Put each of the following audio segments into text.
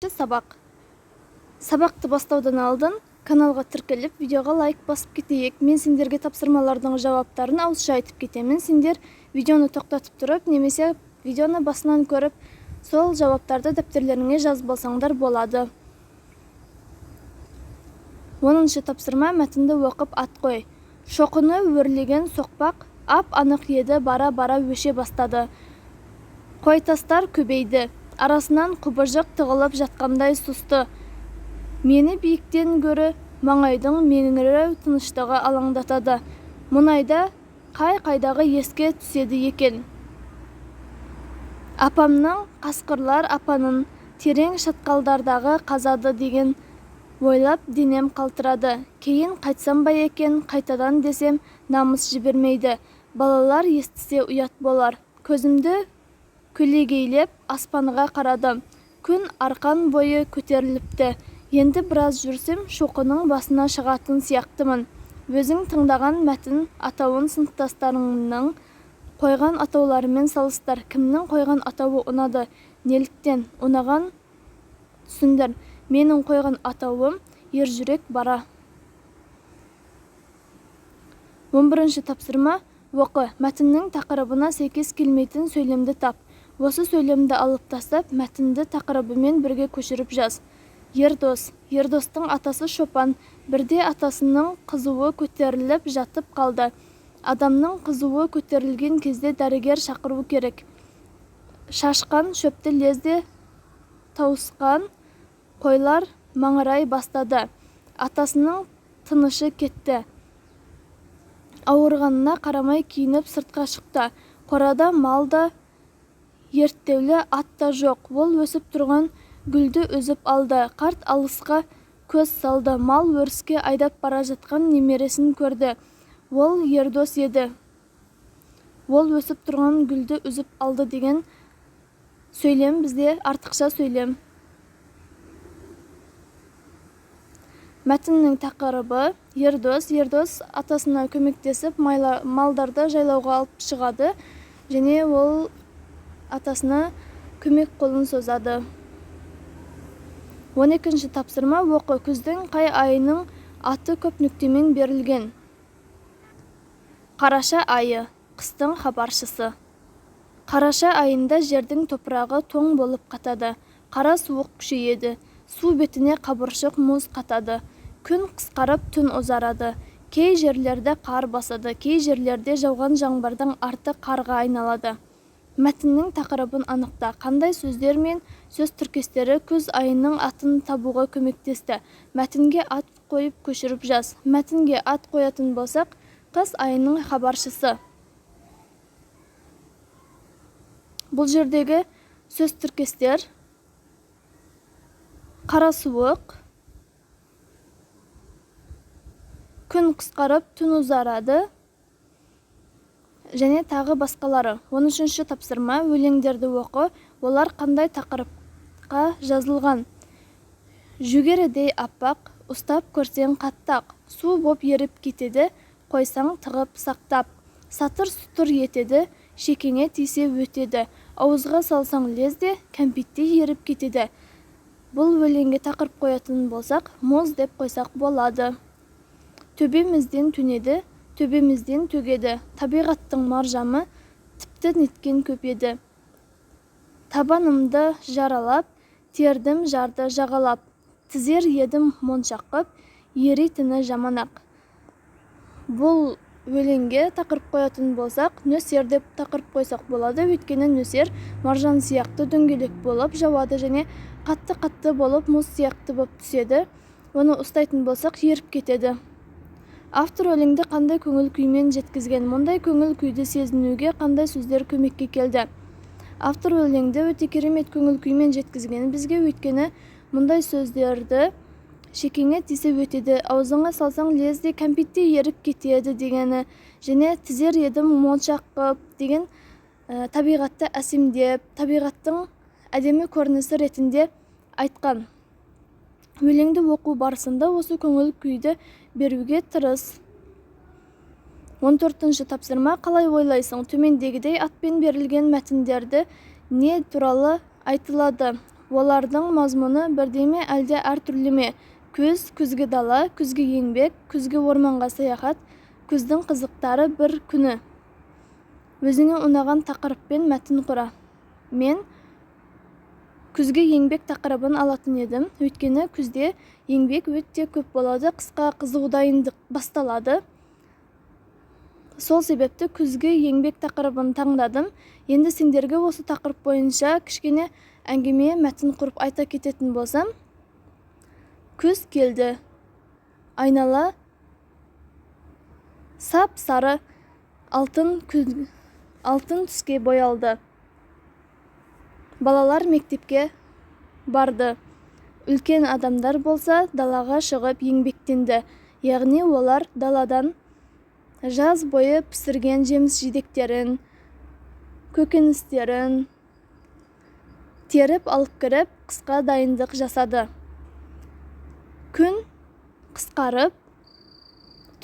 Бешинчи сабак. Сабакты баштаудан алдын каналга тиркелип, видеого лайк басып кетейик. Мен сендерге тапсырмалардын жаваптарын ауызша айтып кетемин. Сендер видеону токтотуп туруп, немесе видеону басынан көрүп, сол жаваптарды дептерлериңе жазып алсаңдар болады. 10-чы тапсырма, мәтінді оқып ат қой. Шоқыны өрлеген соқпақ ап-анық еді, бара-бара өше бастады. Қойтастар көбейді. Арасынан құбыжық тығылып жатқандай сұсты. Мені биіктен гөрі маңайдың меңіреу тыныштығы алаңдатады. Мұнайда қай-қайдағы еске түседі екен. Апамның қасқырлар апанын терең шатқалдардағы қазады деген ойлап денем қалтырады. Кейін қайтсам ба екен, қайтадан десем намыс жібермейді. Балалар естісе ұят болар. Көзімді көлегейлеп аспанға қарадым. Күн арқан бойы көтеріліпті. Енді біраз жүрсем шоқының басына шығатын сияқтымын. Өзің тыңдаған мәтін атауын сыныптастарыңның қойған атауларымен салыстар. Кімнің қойған атауы ұнады? Неліктен ұнаған? Түсіндір. Менің қойған атауым ержүрек бара. 11-ші тапсырма. Оқы. Мәтіннің тақырыбына сәйкес келмейтін сөйлемді тап. Осы сөйлемді алып тастап, мәтінді тақырыбымен бірге көшіріп жаз. Ердос. Ердостың атасы Шопан. Бірде атасының қызуы көтеріліп жатып қалды. Адамның қызуы көтерілген кезде дәрігер шақыру керек. Шашқан шөпті лезде тауысқан қойлар маңырай бастады. Атасының тынышы кетті. Ауырғанына қарамай киініп сыртқа шықты. Қорада мал да, ерттеулі ат та жоқ. Ол өсіп тұрған гүлді үзіп алды. Қарт алысқа көз салды. Мал өріске айдап бара жатқан немересін көрді. Ол Ердос еді. Ол өсіп тұрған гүлді үзіп алды деген сөйлем бізде артықша сөйлем. Мәтіннің тақырыбы Ердос. Ердос атасына көмектесіп малдарды жайлауға алып шығады, және ол атасына көмек қолын созады. 12-ші тапсырма. Оқы. Күздің қай айының аты көп нүктемен берілген? Қараша айы. Қыстың хабаршысы. Қараша айында жердің топырағы тоң болып қатады. Қара суық күшейеді. Су бетіне қабыршық мұз қатады. Күн қысқарып, түн ұзарады. Кей жерлерде қар басады, кей жерлерде жауған жаңбырдың арты қарға айналады. Мәтіннің тақырыбын анықта. Қандай сөздер мен сөз тіркестері күз айының атын табуға көмектесті? Мәтінге ат қойып көшіріп жаз. Мәтінге ат қоятын болсақ, қыс айының хабаршысы. Бұл жердегі сөз тіркестер қара суық, күн қысқарып, түн ұзарады, және тағы басқалары. 13-ші тапсырма. Өлеңдерді оқы. Олар қандай тақырыпқа жазылған? Жүгерідей аппақ, ұстап көрсең қаттақ. Су боп еріп кетеді, қойсаң тығып сақтап. Сатыр-сұтыр етеді, шекеңе тисе өтеді. Ауызға салсаң лезде, кәмпитте еріп кетеді. Бұл өлеңге тақырып қоятын болсақ, мұз деп қойсақ болады. Төбемізден төнеді, төбемізден төгеді. Табиғаттың маржамы тіпті неткен көп еді. Табанымды жаралап, тердім жарды жағалап. Тізер едім моншақып, ерейтіні жаманақ. Бұл өлеңге тақырып қоятын болсақ, нөсер деп тақырып қойсақ болады. Өйткені нөсер маржан сияқты дөңгелек болып жауады, және қатты-қатты болып мұз сияқты болып түседі. Оны ұстайтын болсақ, еріп кетеді. Автор өлеңді қандай көңіл күймен жеткізген? Мұндай көңіл күйді сезінуге қандай сөздер көмекке келді? Автор өлеңді өте керемет көңіл күймен жеткізген бізге, өйткені мұндай сөздерді шекеңе тисе өтеді, аузыңа салсаң лезде кәмпитте еріп кетеді дегені, және тізер едім моншақ қып деген табиғатты әсемдеп, табиғаттың әдемі көрінісі ретінде айтқан. Өлеңді оқу барысында осы көңіл күйді беруге тырыс. 14-ші тапсырма. Қалай ойлайсың? Төмендегідей атпен берілген мәтіндерді не туралы айтылады? Олардың мазмұны бірдеме әлде әртүрлі? Күз, күзгі дала, күзгі еңбек, күзгі орманға саяхат, күздің қызықтары бір күні. Өзіңе ұнаған тақырыппен мәтін құра. Мен күзгі еңбек тақырыбын алатын едім, өйткені күзде еңбек өте көп болады, қысқа қызу дайындық басталады. Сол себепті күзгі еңбек тақырыбын таңдадым. Енді сендерге осы тақырып бойынша кішкене әңгіме мәтін құрып айта кететін болсам, күз келді. Айнала сап-сары алтын түске боялды. Балалар мектепке барды. Үлкен адамдар болса далаға шығып еңбектенді. Яғни олар даладан жаз бойы пісірген жеміс жидектерін, көкөністерін теріп алып кіріп, қысқа дайындық жасады. Күн қысқарып,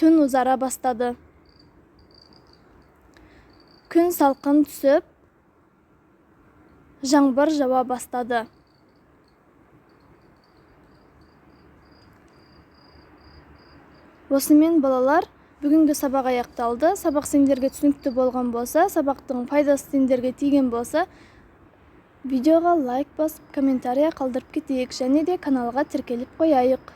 түн ұзара бастады. Күн салқын түсіп, жаңбыр жауа бастады. Осымен балалар, бүгінгі сабақ аяқталды. Сабақ сендерге түсінікті болған болса, сабақтың пайдасы сендерге тиген болса, видеоға лайк басып, комментария қалдырып кетейік, және де каналға тіркеліп қояйық.